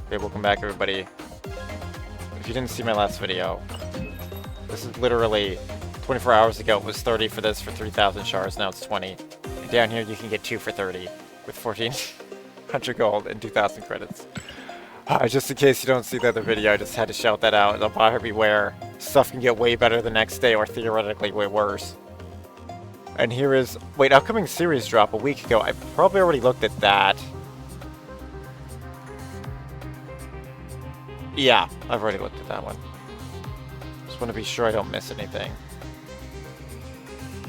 Okay, welcome back everybody. If you didn't see my last video, this is literally 24 hours ago. It was 30 for this for 3,000 shards, now it's 20. And down here you can get 2 for 30 with 1,400 gold and 2,000 credits. Just in case you don't see the other video, I just had to shout that out. The buyer beware. Stuff can get way better the next day or theoretically way worse. And here is... Wait, upcoming series drop a week ago. I probably already looked at that. Yeah, I've already looked at that one. Just want to be sure I don't miss anything.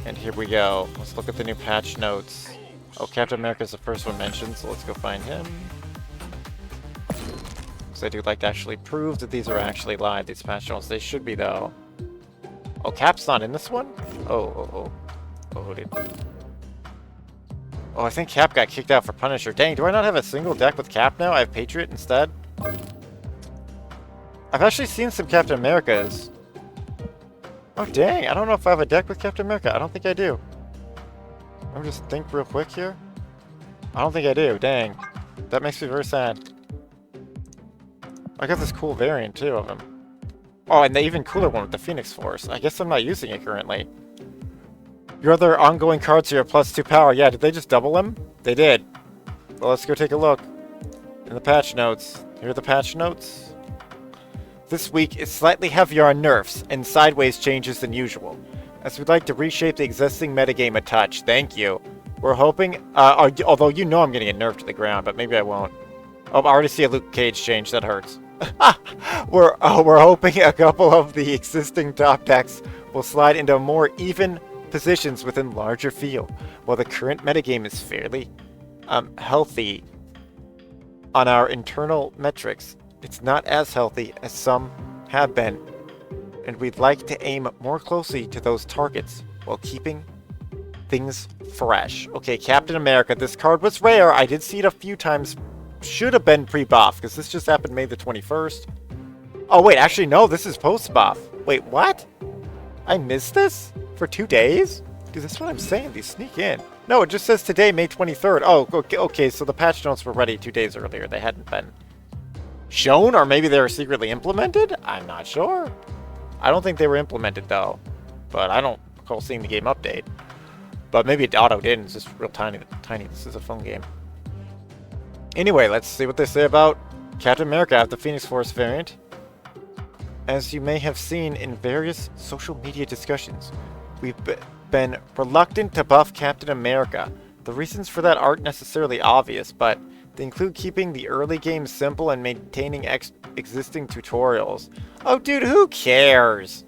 And here we go. Let's look at the new patch notes. Oh, Captain America's the first one mentioned, so let's go find him. Because I do like to actually prove that these are actually live, these patch notes. They should be, though. Oh, Cap's not in this one? Oh, dude. Oh, I think Cap got kicked out for Punisher. Dang, do I not have a single deck with Cap now? I have Patriot instead? I've actually seen some Captain Americas. Oh, dang. I don't know if I have a deck with Captain America. I don't think I do. Let me just think real quick here. I don't think I do. Dang. That makes me very sad. I got this cool variant, too, of him. Oh, and the even cooler one with the Phoenix Force. I guess I'm not using it currently. Your other ongoing cards here are +2 power. Yeah, did they just double them? They did. Well, let's go take a look. In the patch notes. Here are the patch notes. This week is slightly heavier on nerfs and sideways changes than usual, as we'd like to reshape the existing metagame a touch. Thank you. We're hoping, although you know I'm going to get nerfed to the ground, but maybe I won't. Oh, I already see a Luke Cage change. That hurts. We're hoping a couple of the existing top decks will slide into more even positions within larger field, while the current metagame is fairly healthy on our internal metrics. It's not as healthy as some have been, and we'd like to aim more closely to those targets while keeping things fresh. Okay, Captain America, this card was rare. I did see it a few times. Should have been pre-buff, because this just happened May the 21st. Oh, wait, actually, no, this is post-buff. Wait, what? I missed this? For 2 days? Dude, that's what I'm saying. These sneak in. No, it just says today, May 23rd. Oh, okay, so the patch notes were ready 2 days earlier. They hadn't been shown, or maybe they were secretly implemented? I'm not sure. I don't think they were implemented, though. But I don't recall seeing the game update. But maybe it auto did, and it's just real tiny. This is a phone game. Anyway, let's see what they say about Captain America after the Phoenix Force variant. As you may have seen in various social media discussions, we've been reluctant to buff Captain America. The reasons for that aren't necessarily obvious, but they include keeping the early game simple and maintaining existing tutorials. Oh, dude, who cares?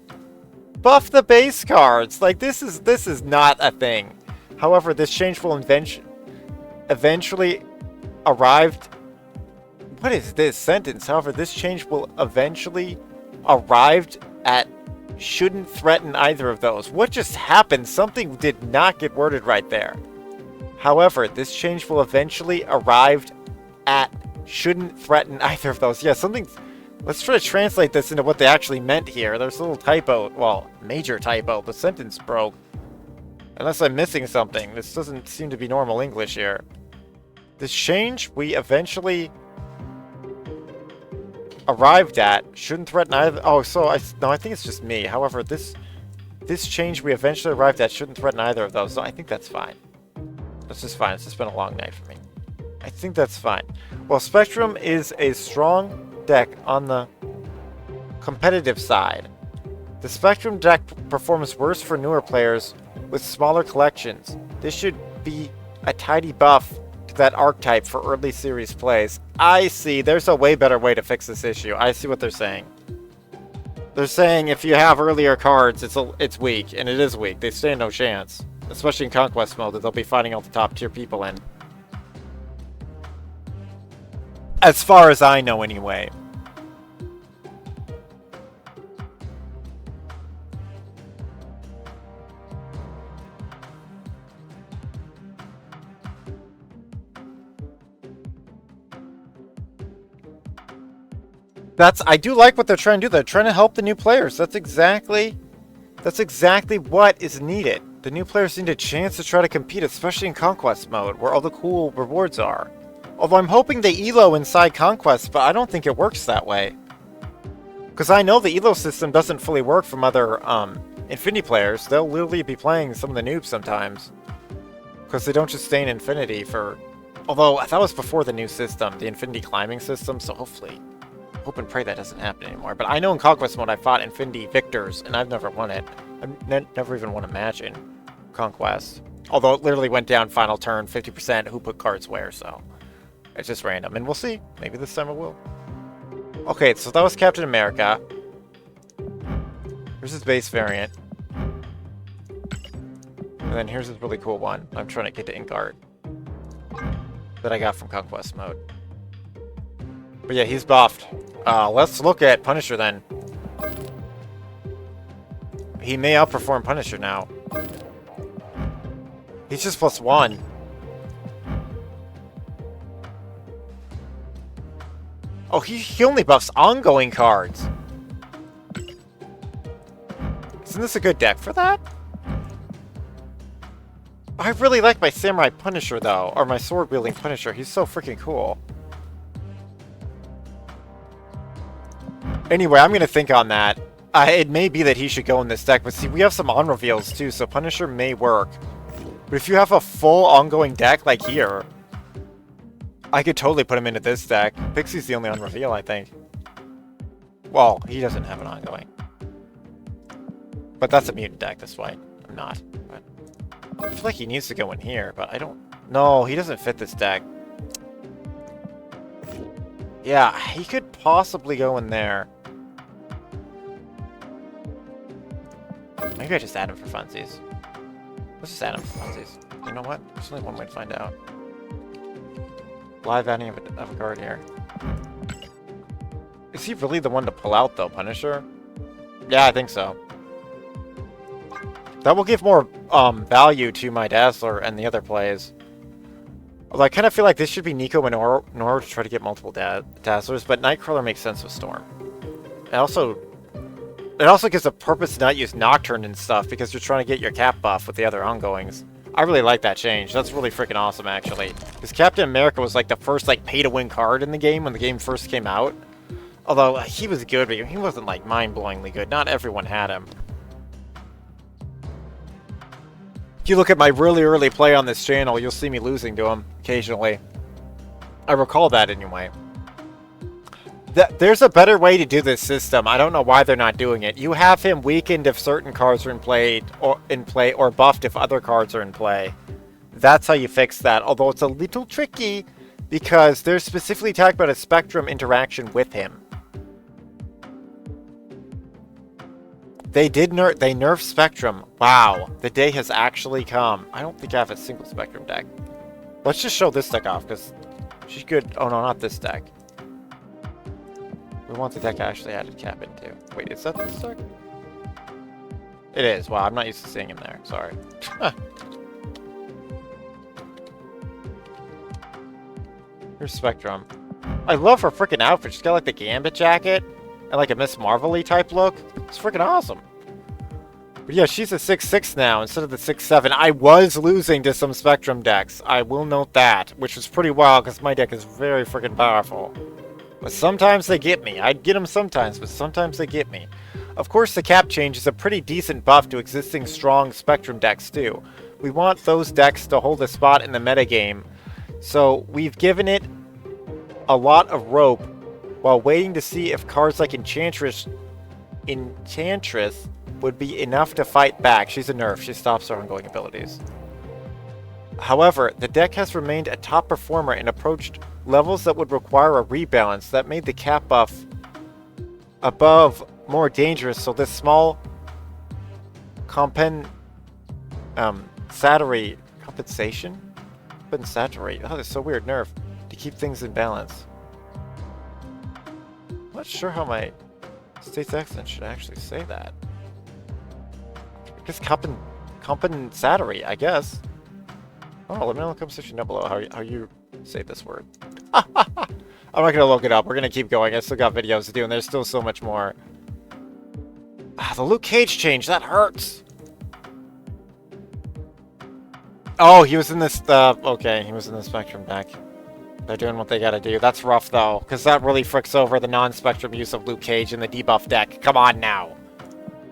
Buff the base cards. Like, this is not a thing. However, this change will eventually arrived. What is this sentence? However, this change will eventually arrived at shouldn't threaten either of those. What just happened? Something did not get worded right there. However, this change will eventually arrived at shouldn't threaten either of those. Yeah, something... Let's try to translate this into what they actually meant here. There's a little typo. Well, major typo. The sentence broke. Unless I'm missing something. This doesn't seem to be normal English here. This change we eventually arrived at shouldn't threaten either... Oh, so I think it's just me. However, this change we eventually arrived at shouldn't threaten either of those. So I think that's fine. That's just fine. It's just been a long night for me. I think that's fine. Well, Spectrum is a strong deck on the competitive side. The Spectrum deck performs worse for newer players with smaller collections. This should be a tidy buff to that archetype for early series plays. I see. There's a way better way to fix this issue. I see what they're saying. They're saying if you have earlier cards, it's weak, and it is weak. They stand no chance. Especially in Conquest mode, that they'll be fighting all the top tier people in. As far as I know, anyway. I do like what they're trying to do. They're trying to help the new players. That's exactly what is needed. The new players need a chance to try to compete, especially in Conquest mode, where all the cool rewards are. Although I'm hoping they ELO inside Conquest, but I don't think it works that way. Because I know the ELO system doesn't fully work from other Infinity players. They'll literally be playing some of the noobs sometimes. Because they don't just stay in Infinity for... Although, that was before the new system, the Infinity climbing system, so hopefully... Hope and pray that doesn't happen anymore. But I know in Conquest mode I fought Infinity Victors, and I've never won it. I've never even won a match in Conquest. Although it literally went down final turn, 50% who put cards where, so... It's just random, and we'll see. Maybe this time it will. Okay, so that was Captain America. Here's his base variant. And then here's this really cool one. I'm trying to get to Ink Art. That I got from Conquest mode. But yeah, he's buffed. Let's look at Punisher then. He may outperform Punisher now. He's just +1. Oh, he only buffs ongoing cards. Isn't this a good deck for that? I really like my Samurai Punisher, though. Or my sword-wielding Punisher. He's so freaking cool. Anyway, I'm going to think on that. It may be that he should go in this deck, but see, we have some on-reveals, too, so Punisher may work. But if you have a full ongoing deck, like here, I could totally put him into this deck. Pixie's the only on-reveal, I think. Well, he doesn't have an ongoing. But that's a mutant deck, that's why I'm not. But I feel like he needs to go in here, but I don't... No, he doesn't fit this deck. Yeah, he could possibly go in there. Maybe I just add him for funsies. Let's just add him for funsies. You know what? There's only one way to find out. Live adding of a card here. Is he really the one to pull out, though, Punisher? Yeah, I think so. That will give more value to my Dazzler and the other plays. Although I kind of feel like this should be Nico and Nor to try to get multiple Dazzlers, but Nightcrawler makes sense with Storm. It also gives a purpose to not use Nocturne and stuff, because you're trying to get your cap buff with the other ongoings. I really like that change. That's really freaking awesome, actually. Because Captain America was like the first like pay-to-win card in the game when the game first came out. Although he was good, but he wasn't like mind-blowingly good. Not everyone had him. If you look at my really early play on this channel, you'll see me losing to him occasionally. I recall that anyway. There's a better way to do this system. I don't know why they're not doing it. You have him weakened if certain cards are in play, or buffed if other cards are in play. That's how you fix that. Although it's a little tricky because they're specifically talking about a Spectrum interaction with him. They nerfed Spectrum. Wow, the day has actually come. I don't think I have a single Spectrum deck. Let's just show this deck off because she's good. Oh no, not this deck. We want the deck I actually added Cap into. Wait, is that this deck? It is. Wow, I'm not used to seeing him there. Sorry. Here's Spectrum. I love her freaking outfit. She's got like the Gambit jacket and like a Miss Marvel-y type look. It's freaking awesome. But yeah, she's a 6/6 now instead of the 6/7. I was losing to some Spectrum decks. I will note that, which was pretty wild because my deck is very freaking powerful. But sometimes they get me. I'd get them sometimes, but sometimes they get me. Of course, the cap change is a pretty decent buff to existing strong Spectrum decks, too. We want those decks to hold a spot in the metagame, so we've given it a lot of rope while waiting to see if cards like Enchantress would be enough to fight back. She's a nerf. She stops her ongoing abilities. However, the deck has remained a top performer and approached levels that would require a rebalance that made the cap buff above more dangerous, so this small compensation? Oh, that's so weird, nerf, to keep things in balance. I'm not sure how my state's accent should actually say that. I guess compensatory, I guess. Oh, let me know in the comment section down below how you say this word. I'm not going to look it up. We're going to keep going. I still got videos to do, and there's still so much more. The Luke Cage change. That hurts. Oh, he was in this... okay, he was in the Spectrum deck. They're doing what they gotta do. That's rough, though, because that really fricks over the non-Spectrum use of Luke Cage in the debuff deck. Come on now.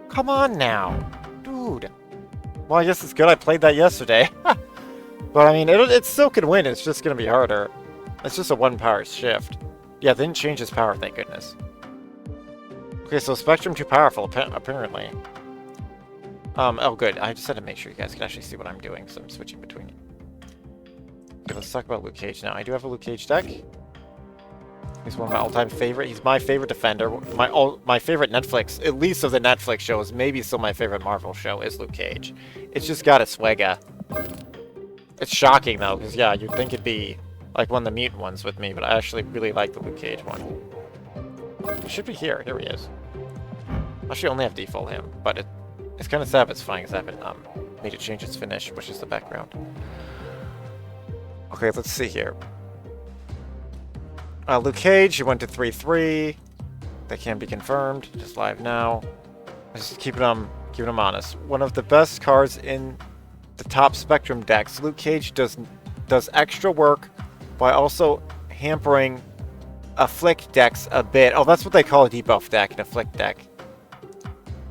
Come on now. Dude. Well, I guess it's good I played that yesterday. But, I mean, it still could win. It's just gonna be harder. It's just a 1-power shift. Yeah, they didn't change his power, thank goodness. Okay, so Spectrum too powerful, apparently. Oh, good. I just had to make sure you guys could actually see what I'm doing, so I'm switching between. Okay, let's talk about Luke Cage now. I do have a Luke Cage deck. He's one of my all-time favorite. He's my favorite defender. My favorite Netflix, at least of the Netflix shows, maybe still my favorite Marvel show, is Luke Cage. It's just got a swagger. It's shocking, though, because, yeah, you'd think it'd be like one of the Mutant ones with me, but I actually really like the Luke Cage one. It should be here. Here he is. Actually, I only have default him, but it's kind of satisfying because I haven't made it change its finish, which is the background. Okay, let's see here. Luke Cage, he went to 3-3. That can be confirmed. Just live now. Just keeping him honest. One of the best cards in the top Spectrum decks. Luke Cage does extra work by also hampering afflict decks a bit. Oh, that's what they call a debuff deck, an afflict deck.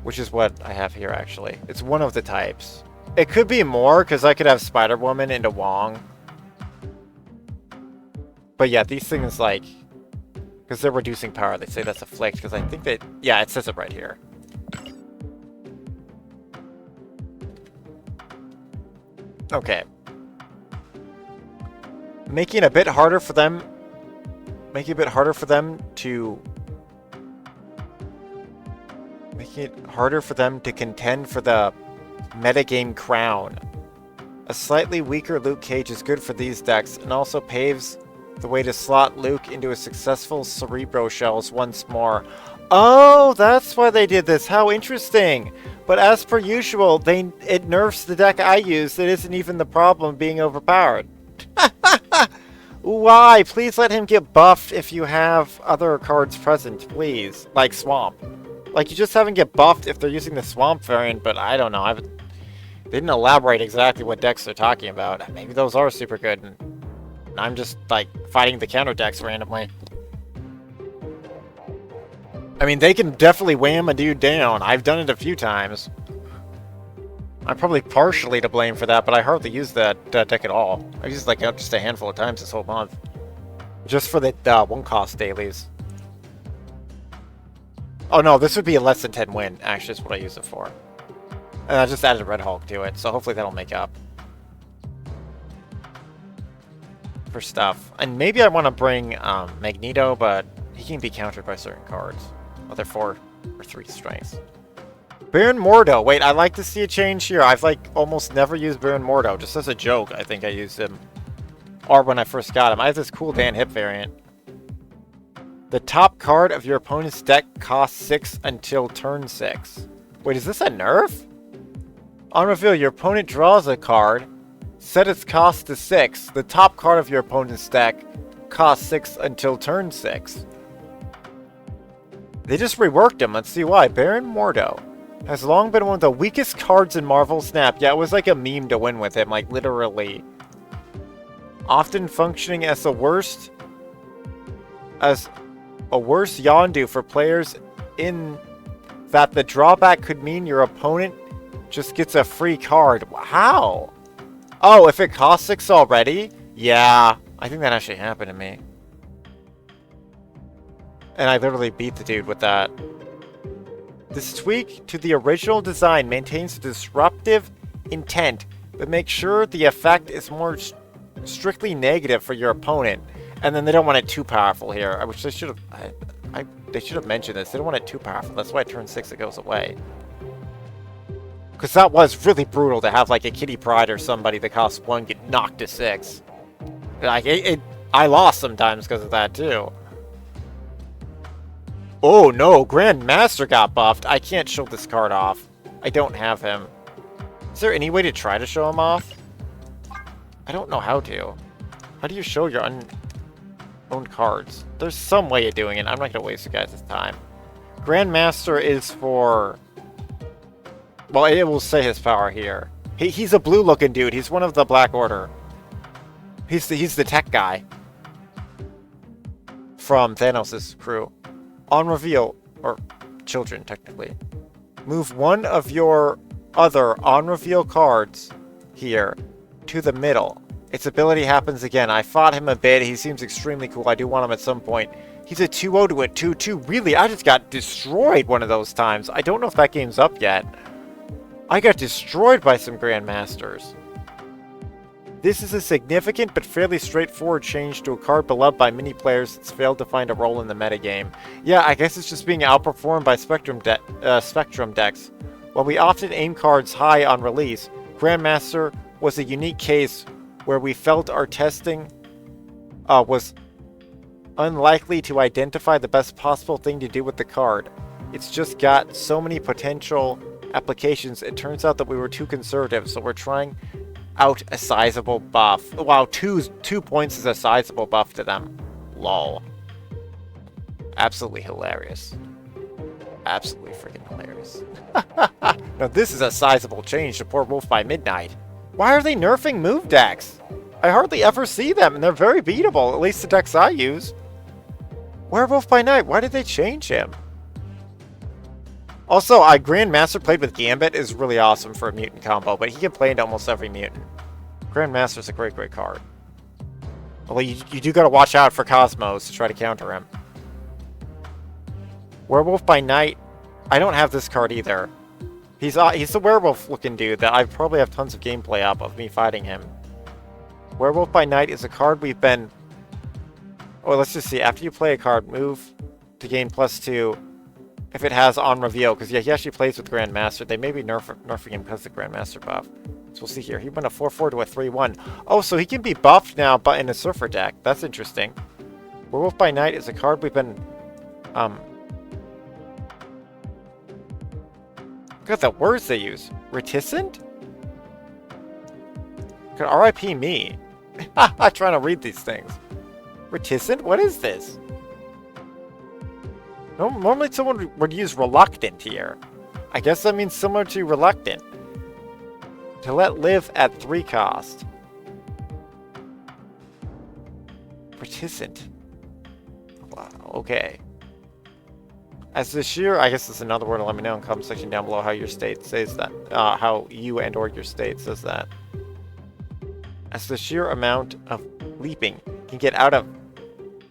Which is what I have here, actually. It's one of the types. It could be more, because I could have Spider-Woman into Wong. But yeah, these things, like... Because they're reducing power, they say that's afflict, because I think that... Yeah, it says it right here. Okay. Making it a bit harder for them... Making it harder for them to contend for the metagame crown. A slightly weaker Luke Cage is good for these decks, and also paves the way to slot Luke into a successful Cerebro Shells once more. Oh, that's why they did this. How interesting. But as per usual, it nerfs the deck I use that isn't even the problem being overpowered. Why? Please let him get buffed if you have other cards present, please. Like Swamp. Like, you just have him get buffed if they're using the Swamp variant, but I don't know. They didn't elaborate exactly what decks they're talking about. Maybe those are super good, and I'm just, like, fighting the counter decks randomly. I mean, they can definitely wham a dude down. I've done it a few times. I'm probably partially to blame for that, but I hardly use that deck at all. I've used, like, just a handful of times this whole month. Just for the 1-cost dailies. Oh no, this would be a less than 10 win, actually, is what I use it for. And I just added Red Hulk to it, so hopefully that'll make up for stuff. And maybe I want to bring Magneto, but he can be countered by certain cards. Well, they're 4 or 3 strengths. Baron Mordo. Wait, I'd like to see a change here. I've, like, almost never used Baron Mordo. Just as a joke, I think I used him. Or when I first got him. I have this cool Dan Hip variant. The top card of your opponent's deck costs 6 until turn 6. Wait, is this a nerf? On reveal, your opponent draws a card. Set its cost to 6. The top card of your opponent's deck costs 6 until turn 6. They just reworked him. Let's see why. Baron Mordo has long been one of the weakest cards in Marvel Snap. Yeah, it was like a meme to win with him. Like, literally. Often functioning as a worse Yondu for players in that the drawback could mean your opponent just gets a free card. How? Oh, if it costs 6 already? Yeah, I think that actually happened to me. And I literally beat the dude with that. This tweak to the original design maintains disruptive intent, but makes sure the effect is more strictly negative for your opponent. And then they don't want it too powerful here. I wish they should have. They should have mentioned this. They don't want it too powerful. That's why turn 6 it goes away. Because that was really brutal to have like a Kitty Pryde or somebody that costs 1 get knocked to 6. Like I lost sometimes because of that too. Oh no, Grand Master got buffed. I can't show this card off. I don't have him. Is there any way to try to show him off? I don't know how to. How do you show your owned cards? There's some way of doing it. I'm not going to waste you guys' time. Grandmaster is for... Well, it will say his power here. He's a blue-looking dude. He's one of the Black Order. He's the tech guy. from Thanos' crew. On reveal, or children technically, move one of your other on reveal cards here to the middle. Its ability happens again. I fought him a bit. He seems extremely cool. I do want him at some point. He's a 2-0 to a 2-2. Really, I just got destroyed one of those times. I don't know if that game's up yet. I got destroyed by some Grandmasters. This is a significant but fairly straightforward change to a card beloved by many players that's failed to find a role in the metagame. Yeah, I guess it's just being outperformed by Spectrum decks. While we often aim cards high on release, Grandmaster was a unique case where we felt our testing was unlikely to identify the best possible thing to do with the card. It's just got so many potential applications, it turns out that we were too conservative, so we're trying out a sizable buff. Wow, 2 points is a sizable buff to them. Lol. Absolutely hilarious. Absolutely freaking hilarious. Now this is a sizable change to poor Wolf by Midnight. Why are they nerfing move decks? I hardly ever see them, and they're very beatable, at least the decks I use. Werewolf by Night, why did they change him? Also, Grandmaster played with Gambit is really awesome for a mutant combo, but he can play into almost every mutant. Grandmaster's a great, great card. Although you do gotta watch out for Cosmos to try to counter him. Werewolf by Night, I don't have this card either. He's the werewolf-looking dude that I probably have tons of gameplay up of me fighting him. Werewolf by Night is a card we've been... Oh, let's just see. After you play a card, move to gain +2 if it has on reveal. Because, yeah, he actually plays with Grandmaster. They may be nerfing him because of the Grandmaster buff. So we'll see here. He went a 4-4 to a 3-1. Oh, so he can be buffed now but in a Surfer deck. That's interesting. Werewolf by Night is a card we've been... Look at the words they use. Reticent? Could RIP me. I'm trying to read these things. Reticent? What is this? Normally someone would use reluctant here. I guess that means similar to reluctant. To let live at 3 cost. Reticent. Wow, okay. As the sheer, I guess it's another word, let me know in the comment section down below how your state says that. How you and or your state says that. As the sheer amount of leaping can get out of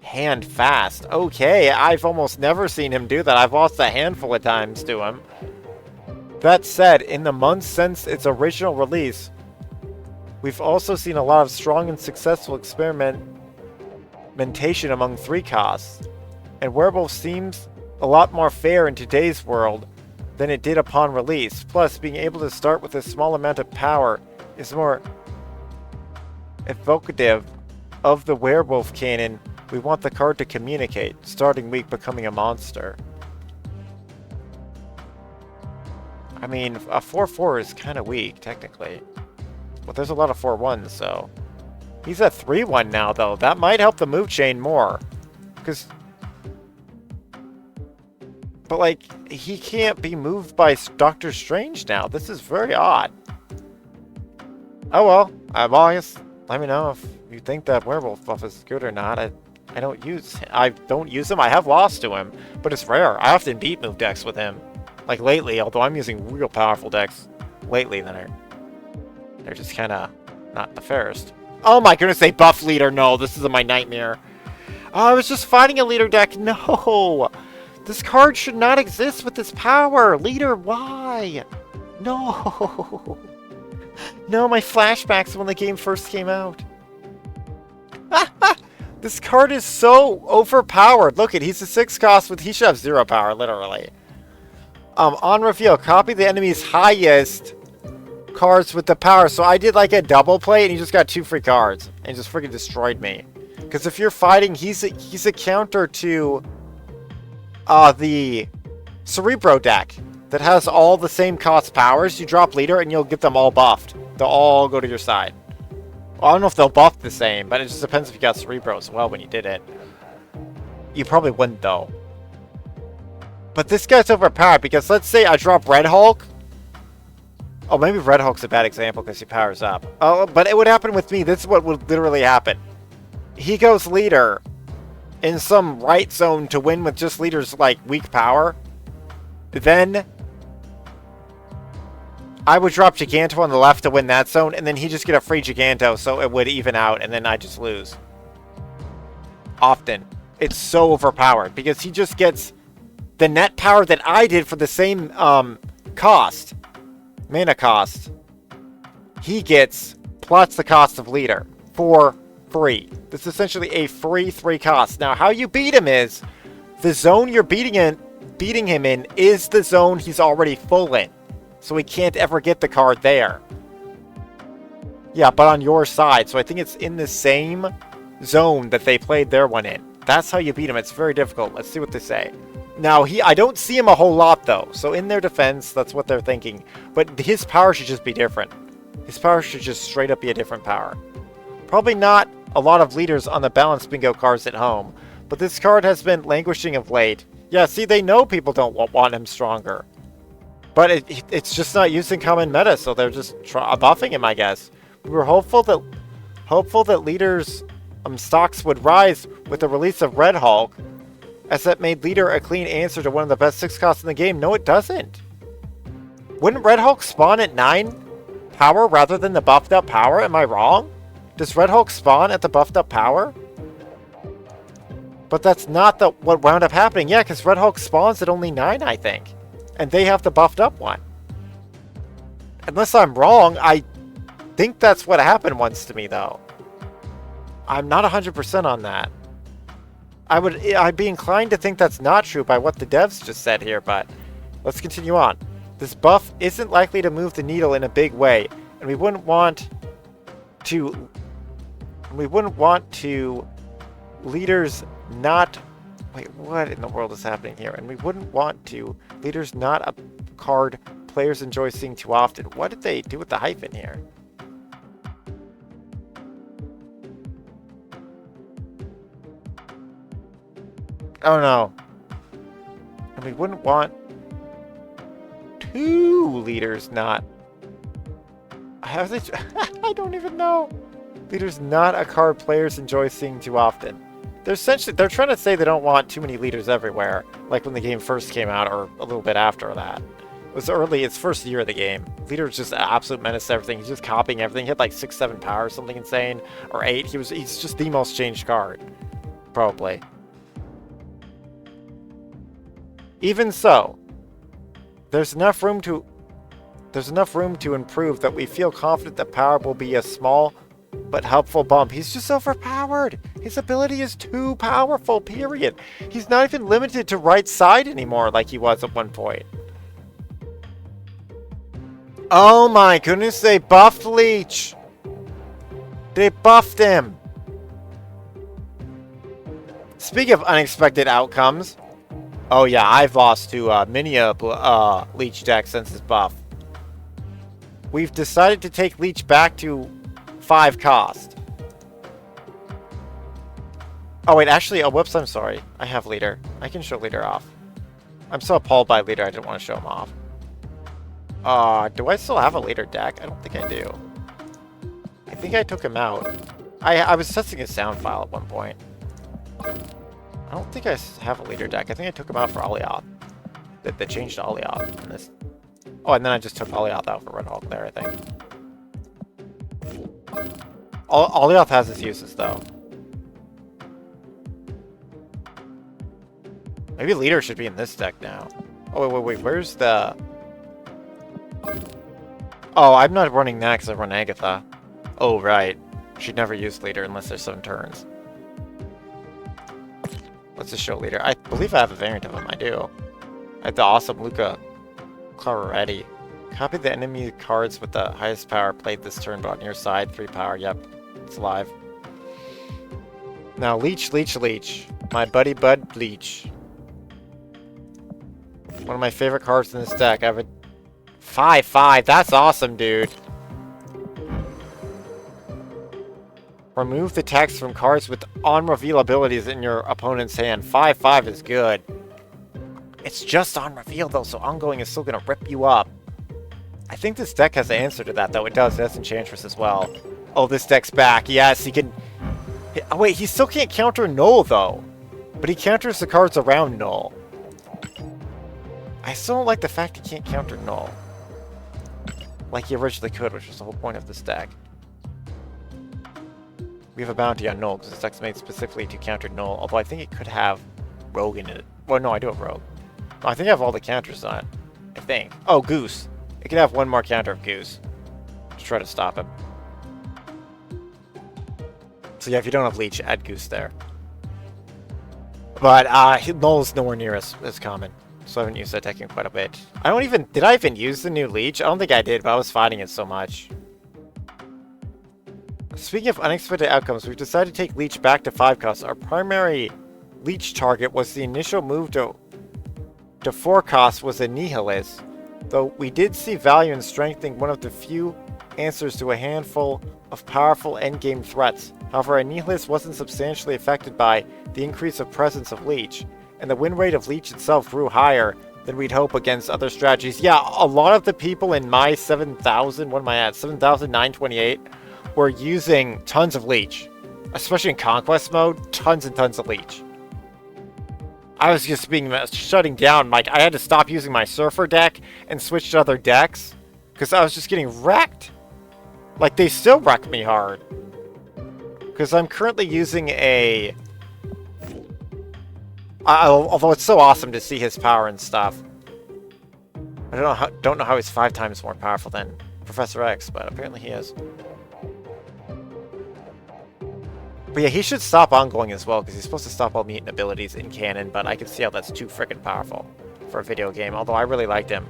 hand fast. Okay, I've almost never seen him do that. I've lost a handful of times to him. That said, in the months since its original release, we've also seen a lot of strong and successful experimentation among 3 costs. And Werewolf seems a lot more fair in today's world than it did upon release. Plus, being able to start with a small amount of power is more evocative of the werewolf canon. We want the card to communicate, starting week becoming a monster. I mean, a 4-4 is kind of weak, technically. But there's a lot of 4-1s, so... He's at 3-1 now, though. That might help the move chain more. Because... But, like, he can't be moved by Doctor Strange now. This is very odd. Oh, well. I guess, let me know if you think that werewolf buff is good or not. I don't use him. I have lost to him, but it's rare. I often beat move decks with him. Like, lately, although I'm using real powerful decks lately, they're just kind of not the fairest. Oh my goodness, they buff leader. No, this is my nightmare. Oh, I was just fighting a leader deck. No! This card should not exist with this power! Leader, why? No! No, my flashbacks when the game first came out. This card is so overpowered. Look at, he's a 6 cost with, he should have 0 power, literally. On reveal, copy the enemy's highest cards with the power. So I did like a double play and he just got 2 free cards. And just freaking destroyed me. Because if you're fighting, he's a counter to... the Cerebro deck that has all the same cost powers. You drop leader and you'll get them all buffed. They'll all go to your side. Well, I don't know if they'll buff the same, but it just depends if you got Cerebro as well when you did it. You probably wouldn't though. But this guy's overpowered because let's say I drop Red Hulk. Oh, maybe Red Hulk's a bad example because he powers up. Oh, but it would happen with me. This is what would literally happen. He goes leader. in some right zone to win with just leaders like weak power, then I would drop Giganto on the left to win that zone, and then he just get a free Giganto, so it would even out, and then I just lose. Often. It's so overpowered, because he just gets the net power that I did for the same cost. Mana cost. He gets plus the cost of leader for free. This is essentially a free 3 cost. Now, how you beat him is the zone you're beating him in is the zone he's already full in. So he can't ever get the card there. Yeah, but on your side. So I think it's in the same zone that they played their one in. That's how you beat him. It's very difficult. Let's see what they say. Now, I don't see him a whole lot, though. So in their defense, that's what they're thinking. But his power should just be different. His power should just straight up be a different power. Probably not a lot of leaders on the balanced bingo cards at home. But this card has been languishing of late. Yeah, see, they know people don't want him stronger. But it's just not used in common meta, so they're just buffing him, I guess. We were hopeful that leaders' stocks would rise with the release of Red Hulk, as that made leader a clean answer to one of the best 6 costs in the game. No, it doesn't. Wouldn't Red Hulk spawn at 9 power rather than the buffed up power? Am I wrong? Does Red Hulk spawn at the buffed up power? But that's not what wound up happening. Yeah, because Red Hulk spawns at only 9, I think. And they have the buffed up one. Unless I'm wrong, I think that's what happened once to me, though. I'm not 100% on that. I'd be inclined to think that's not true by what the devs just said here, but let's continue on. This buff isn't likely to move the needle in a big way, and we wouldn't want to leaders not... Wait, what in the world is happening here? And we wouldn't want to leaders not a card players enjoy seeing too often. What did they do with the hyphen here? Oh no. And we wouldn't want 2 leaders not... Have they... I don't even know. Leaders not a card players enjoy seeing too often. They're trying to say they don't want too many leaders everywhere, like when the game first came out, or a little bit after that. It was early, it's first year of the game. Leader's just an absolute menace to everything. He's just copying everything. He had like 6, 7 power or something insane, or 8. He's just the most changed card, probably. Even so, there's enough room to improve that we feel confident that power will be a small but helpful bump. He's just overpowered. His ability is too powerful, period. He's not even limited to right side anymore like he was at one point. Oh my goodness, they buffed Leech. They buffed him. Speaking of unexpected outcomes, oh yeah, I've lost to many a Leech deck since his buff. We've decided to take Leech back to 5 cost. Oh wait, actually, oh whoops, I'm sorry. I have leader. I can show leader off. I'm so appalled by leader, I didn't want to show him off. Do I still have a leader deck? I don't think I do. I think I took him out. I was testing his sound file at one point. I don't think I have a leader deck. I think I took him out for Alioth. They changed to Alioth in this. Oh, and then I just took Alioth out for Red Hulk there, I think. Alioth has his uses, though. Maybe leader should be in this deck now. Oh, wait, where's the... Oh, I'm not running that because I run Agatha. Oh, right. She'd never use leader unless there's 7 turns. Let's just show leader. I believe I have a variant of him. I do. I have the awesome Luca Claretti. Copy the enemy cards with the highest power played this turn, but on your side, 3 power. Yep, it's alive. Now, Leech. My buddy Bud Leech. One of my favorite cards in this deck. I have a 5/5. That's awesome, dude. Remove the text from cards with on-reveal abilities in your opponent's hand. 5/5 is good. It's just on reveal, though, so ongoing is still going to rip you up. I think this deck has the answer to that, though. It does. It has Enchantress as well. Oh, this deck's back. Yes, he can... Oh, wait, he still can't counter Null, though. But he counters the cards around Null. I still don't like the fact he can't counter Null. Like he originally could, which was the whole point of this deck. We have a bounty on Null, because this deck's made specifically to counter Null, although I think it could have Rogue in it. Well, no, I do have Rogue. No, I think I have all the counters on it. I think. Oh, Goose. It could have one more counter of Goose. To try to stop him. So yeah, if you don't have Leech, add Goose there. But Null is nowhere near as common. So I haven't used that deck in quite a bit. Did I even use the new Leech? I don't think I did, but I was fighting it so much. Speaking of unexpected outcomes, we've decided to take Leech back to 5 costs. Our primary Leech target was the initial move to 4 costs was a Nihilist, though we did see value in strengthening one of the few answers to a handful of powerful endgame threats. However, a Nihilist wasn't substantially affected by the increase of presence of Leech, and the win rate of Leech itself grew higher than we'd hope against other strategies. Yeah, a lot of the people in my 7,000, what am I at, 7,928, were using tons of Leech. Especially in Conquest mode, tons and tons of Leech. I was just shutting down, like, I had to stop using my Surfer deck and switch to other decks, because I was just getting wrecked. Like, they still wreck me hard. Because I'm currently using a... although it's so awesome to see his power and stuff. I don't know how he's 5 times more powerful than Professor X, but apparently he is. But yeah, he should stop ongoing as well, because he's supposed to stop all mutant abilities in canon, but I can see how that's too freaking powerful for a video game, although I really liked him.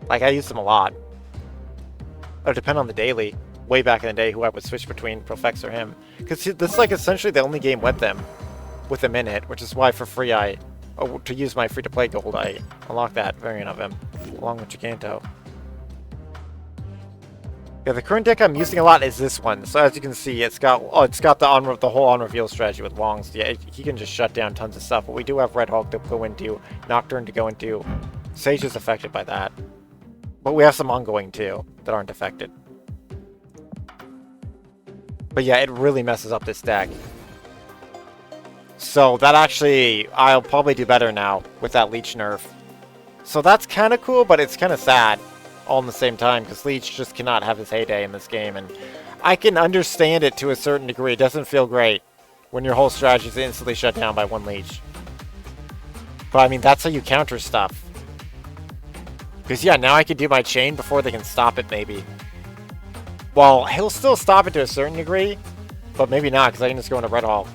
Like, I used him a lot. It would depend on the daily. Way back in the day, who I would switch between Profex or him. Because this is like essentially the only game with him in it, which is why for free to use my free-to-play gold, I unlock that variant of him, along with Giganto. Yeah, the current deck I'm using a lot is this one. So as you can see, it's got the whole on-reveal strategy with Wong. So yeah, he can just shut down tons of stuff. But we do have Red Hulk to go into, Nocturne to go into. Sage is affected by that. But we have some ongoing too that aren't affected. But yeah, it really messes up this deck. So that actually, I'll probably do better now with that Leech nerf. So that's kind of cool, but it's kind of sad all in the same time, because Leech just cannot have his heyday in this game. And I can understand it to a certain degree. It doesn't feel great when your whole strategy is instantly shut down by one Leech. But I mean, that's how you counter stuff. Because yeah, now I can do my chain before they can stop it, maybe. Well, he'll still stop it to a certain degree, but maybe not, because I can just go into Red Hulk.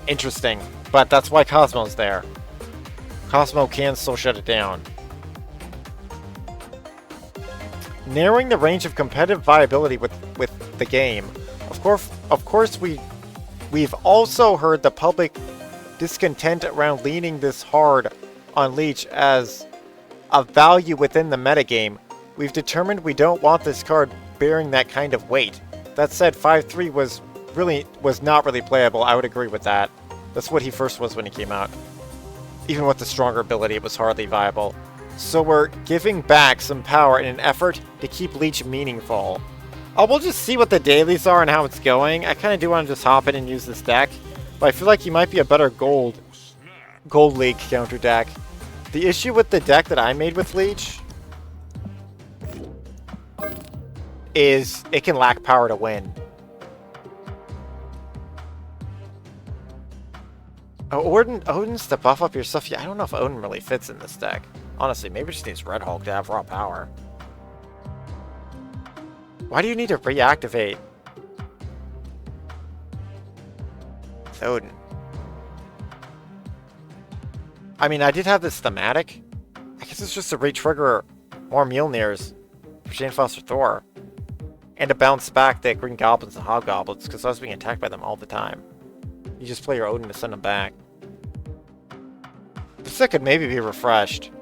Interesting. But that's why Cosmo's there. Cosmo can still shut it down. Narrowing the range of competitive viability with the game. Of course, we've also heard the public discontent around leaning this hard on Leech as a value within the metagame. We've determined we don't want this card bearing that kind of weight. That said, 5-3 was not really playable. I would agree with that. That's what he first was when he came out. Even with the stronger ability, it was hardly viable. So we're giving back some power in an effort to keep Leech meaningful. Oh, we'll just see what the dailies are and how it's going. I kind of do want to just hop in and use this deck, but I feel like he might be a better Gold League counter deck. The issue with the deck that I made with Leech is it can lack power to win. Oh, Odin's to buff up your stuff. Yeah, I don't know if Odin really fits in this deck. Honestly, maybe it just needs Red Hulk to have raw power. Why do you need to reactivate Odin? I mean, I did have this thematic. I guess it's just to re-trigger more Mjolnirs for Jane Foster Thor. And to bounce back the Green Goblins and Hobgoblins, because I was being attacked by them all the time. You just play your Odin to send them back. This deck could maybe be refreshed.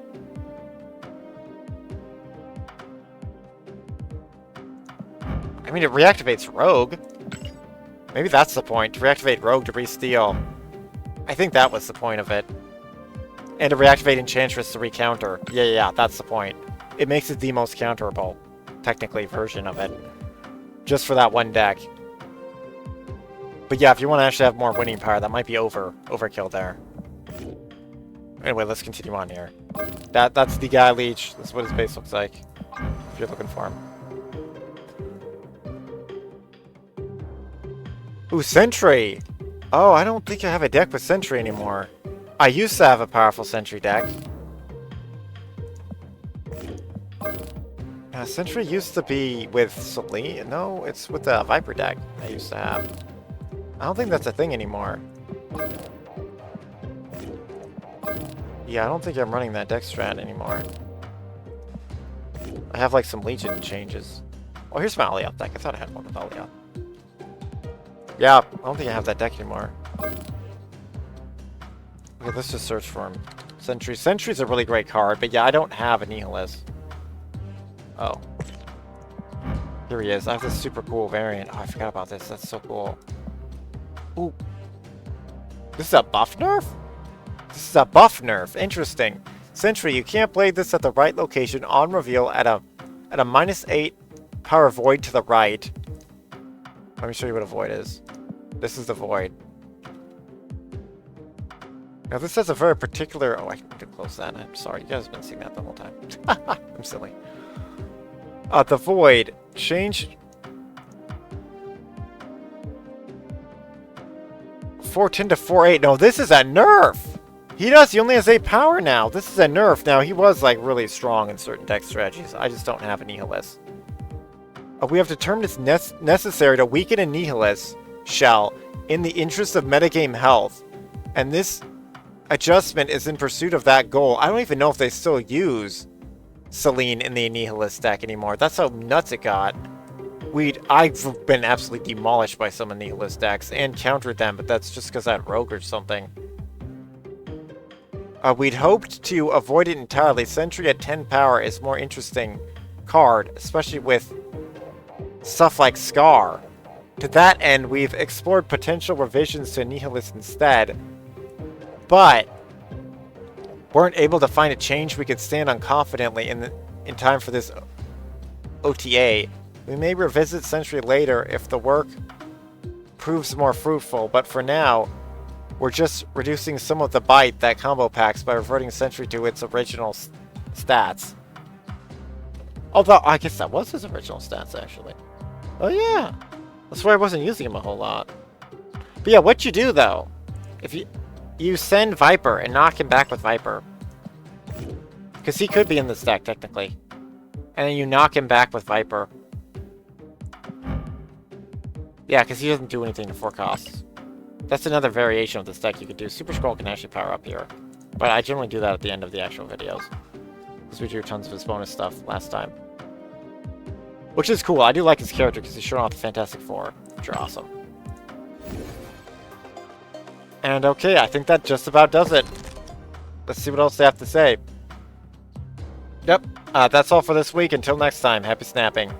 I mean, it reactivates Rogue. Maybe that's the point, to reactivate Rogue to re-steal. I think that was the point of it. And to reactivate Enchantress to recounter. Yeah, that's the point. It makes it the most counterable, technically, version of it. Just for that one deck. But yeah, if you want to actually have more winning power, that might be overkill there. Anyway, let's continue on here. That's the guy Leech. That's what his base looks like, if you're looking for him. Ooh, Sentry! Oh, I don't think I have a deck with Sentry anymore. I used to have a powerful Sentry deck. Sentry used to be with Celine. No, it's with the Viper deck I used to have. I don't think that's a thing anymore. Yeah, I don't think I'm running that deck strat anymore. I have like some Legion changes. Oh, here's my Alioth deck. I thought I had one with Alioth. Yeah, I don't think I have that deck anymore. Okay, let's just search for him. Sentry. Sentry's a really great card, but yeah, I don't have a Nihilist. Oh. Here he is. I have this super cool variant. Oh, I forgot about this. That's so cool. Ooh. This is a buff nerf? This is a buff nerf. Interesting. Sentry, you can't play this at the right location on reveal at a -8 power void to the right. Let me show you what a void is. This is the void. Now this has a very particular... Oh, I can close that. I'm sorry. You guys have been seeing that the whole time. I'm silly. The void. Change... 410 to 4.8. No, this is a nerf! He only has 8 power now. This is a nerf. Now, he was, like, really strong in certain deck strategies. I just don't have a Nihilist. We have determined it's necessary to weaken a Nihilist shell in the interest of metagame health. And this adjustment is in pursuit of that goal. I don't even know if they still use Celine in the Nihilist deck anymore. That's how nuts it got. I've been absolutely demolished by some of Nihilist decks and countered them, but that's just because I had Rogue or something. We'd hoped to avoid it entirely. Sentry at 10 power is more interesting card, especially with stuff like SKAAR. To that end, we've explored potential revisions to Nihilist instead, but weren't able to find a change we could stand on confidently in time for this OTA. We may revisit Sentry later if the work proves more fruitful, but for now, we're just reducing some of the bite that combo packs by reverting Sentry to its original stats. Although, I guess that was his original stats, actually. Oh yeah! That's why I wasn't using him a whole lot. But yeah, what you do, though, if you send Viper and knock him back with Viper, because he could be in this deck, technically, and then you knock him back with Viper. Yeah, because he doesn't do anything to 4 costs. That's another variation of this deck you could do. Super Scroll can actually power up here. But I generally do that at the end of the actual videos. Because we drew tons of his bonus stuff last time. Which is cool. I do like his character because he's showing off the Fantastic Four, which are awesome. And okay, I think that just about does it. Let's see what else they have to say. Yep, that's all for this week. Until next time, happy snapping.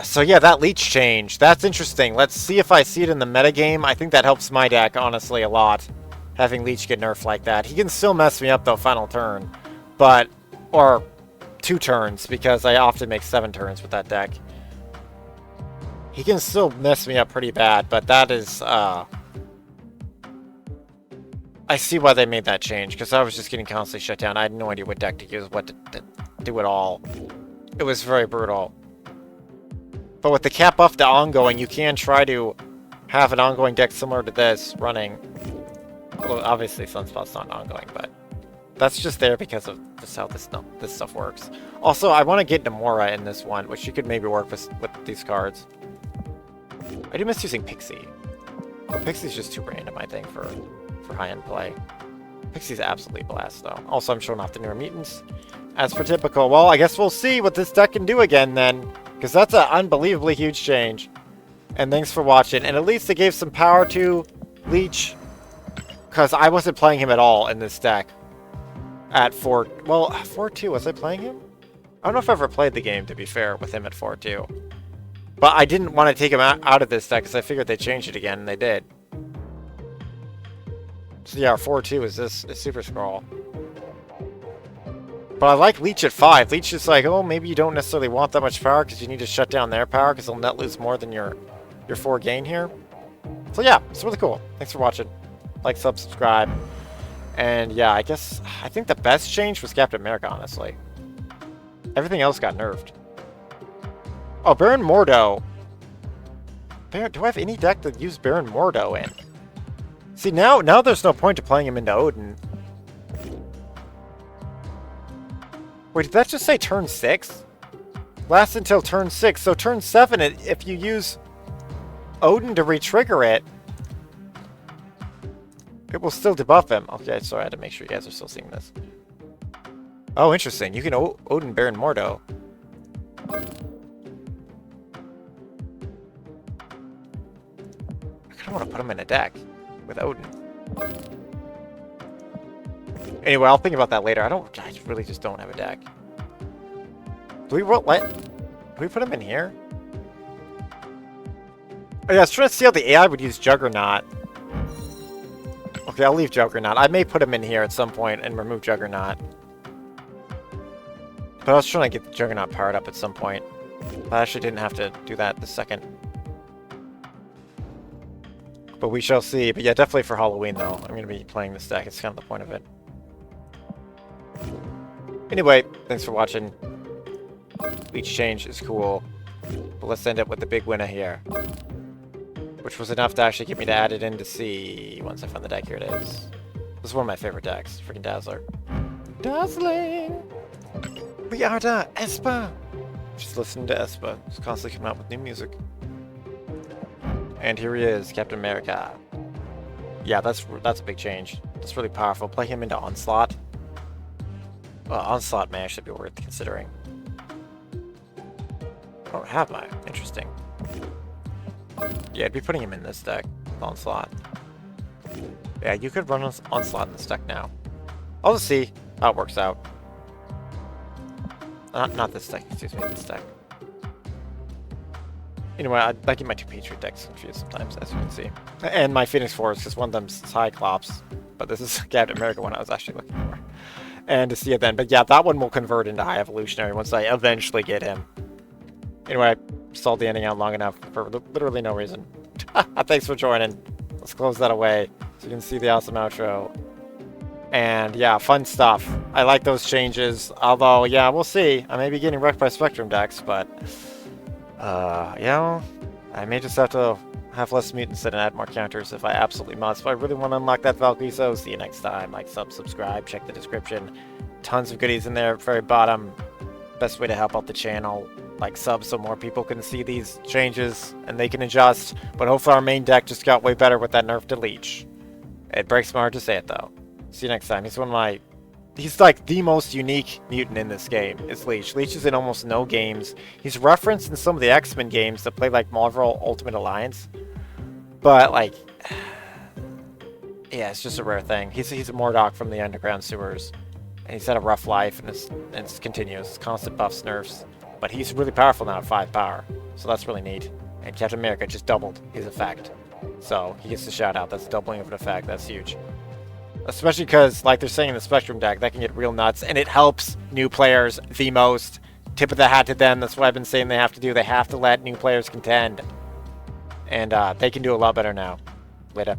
So yeah, that Leech change. That's interesting. Let's see if I see it in the metagame. I think that helps my deck, honestly, a lot. Having Leech get nerfed like that. He can still mess me up, though, final turn. But, or 2 turns, because I often make 7 turns with that deck. He can still mess me up pretty bad, but that is, I see why they made that change, because I was just getting constantly shut down. I had no idea what deck to use, what to do at all. It was very brutal. But with the cap buff to ongoing, you can try to have an ongoing deck similar to this running. Well, obviously Sunspot's not ongoing, but that's just there because of just how this stuff works. Also, I want to get NamorA in this one, which you could maybe work with these cards. I do miss using Pixie. Well, Pixie's just too random, I think, for high-end play. Pixie's absolutely blast, though. Also, I'm showing off the newer mutants. As for typical, well, I guess we'll see what this deck can do again, then. Because that's an unbelievably huge change. And thanks for watching. And at least it gave some power to Leech. Because I wasn't playing him at all in this deck. At 4... Well, 4-2, was I playing him? I don't know if I ever played the game, to be fair, with him at 4-2. But I didn't want to take him out of this deck because I figured they'd change it again, and they did. So yeah, 4-2 is this Super Scroll. But I like Leech at 5. Leech is like, oh, maybe you don't necessarily want that much power because you need to shut down their power because they'll net lose more than your your 4 gain here. So yeah, it's really cool. Thanks for watching. Like, sub, subscribe. And yeah, I think the best change was Captain America, honestly. Everything else got nerfed. Oh, Baron Mordo. Do I have any deck that used Baron Mordo in? See, now there's no point to playing him into Odin. Wait, did that just say turn 6? Lasts until turn 6. So turn 7, if you use Odin to re-trigger it, it will still debuff him. Okay, sorry, I had to make sure you guys are still seeing this. Oh, interesting. You can Odin Baron Mordo. I kind of want to put him in a deck with Odin. Anyway, I'll think about that later. I really just don't have a deck. Do we put him in here? Oh, yeah, I was trying to see how the AI would use Juggernaut. Okay, I'll leave Juggernaut. I may put him in here at some point and remove Juggernaut. But I was trying to get the Juggernaut powered up at some point. But I actually didn't have to do that this second. But we shall see. But yeah, definitely for Halloween, though. I'm going to be playing this deck. It's kind of the point of it. Anyway, thanks for watching. Leech change is cool. But let's end it with the big winner here. Which was enough to actually get me to add it in to see. Once I found the deck, here it is. This is one of my favorite decks. Freaking Dazzler. Dazzling! We are the Espa! Just listen to Espa. He's constantly coming out with new music. And here he is, Captain America. Yeah, that's a big change. That's really powerful. Play him into Onslaught. Well, Onslaught may actually be worth considering. I don't have mine. Interesting. Yeah, I'd be putting him in this deck. Onslaught. Yeah, you could run Onslaught in this deck now. I'll just see how it works out. Not this deck, excuse me, this deck. Anyway, I get my 2 Patriot decks confused sometimes, as you can see. And my Phoenix Force, because one of them's Cyclops. But this is Captain America one I was actually looking for. And to see it then. But yeah, that one will convert into High Evolutionary once I eventually get him. Anyway, stalled the ending out long enough for literally no reason. Thanks for joining. Let's close that away so you can see the awesome outro. And yeah, fun stuff. I like those changes. Although, yeah, we'll see. I may be getting wrecked by Spectrum decks, but yeah, I may just have to have less mutants and add more counters if I absolutely must. If I really want to unlock that Valkyrie, so see you next time. Like, subscribe, check the description. Tons of goodies in there at the very bottom. Best way to help out the channel. Like, sub so more people can see these changes and they can adjust. But hopefully our main deck just got way better with that nerf to Leech. It breaks my heart to say it, though. See you next time. He's like the most unique mutant in this game. It's Leech. Leech is in almost no games. He's referenced in some of the X-Men games that play like Marvel Ultimate Alliance. But like, yeah, it's just a rare thing. He's a Mordock from the underground sewers. And he's had a rough life and it's continuous. It's constant buffs, nerfs. But he's really powerful now at 5 power. So that's really neat. And Captain America just doubled his effect. So he gets the shout out. That's doubling of an effect. That's huge. Especially because, like they're saying in the Spectrum deck, that can get real nuts. And it helps new players the most. Tip of the hat to them. That's what I've been saying they have to do. They have to let new players contend. And they can do a lot better now. Later.